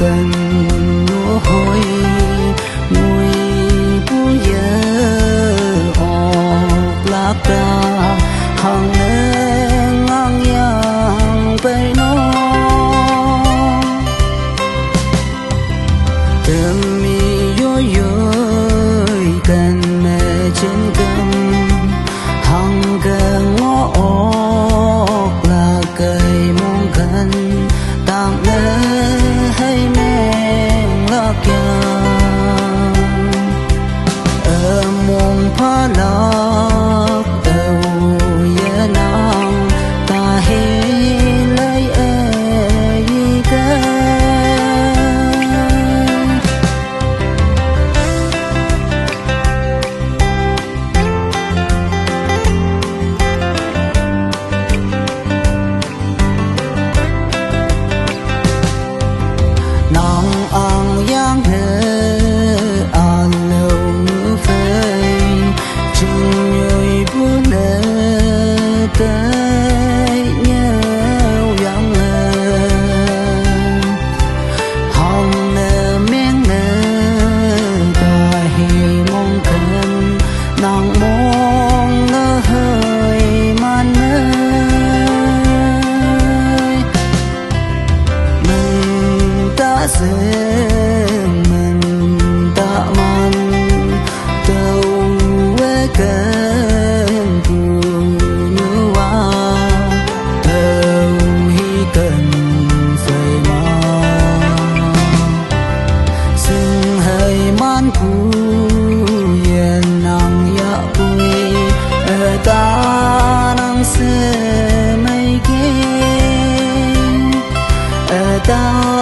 cần ngô hôi mùi bùi giờ ọt lạc ta hàng ngang ngang yang bay nó đêm mi dối dối cần mẹ trên cầm hàng gần ngõ ọt là cây mong cần tạm lẽ hay men lạc ở mong phá lạc đầu ye nang ta hi lấy ai cái nang ang yang he an lâu nữ phê chung nhồi bu nè tới nhau yang hồng nè miếng nè ta hi mong cần nàng mong ngỡ hơi man ơi mình ta dừng mình ta man tàu quê cần buồn như hoa tàu hi cần phải mà sừng hơi man cu yên nàng ya bùi ở ta nàng sẽ mấy kia ở ta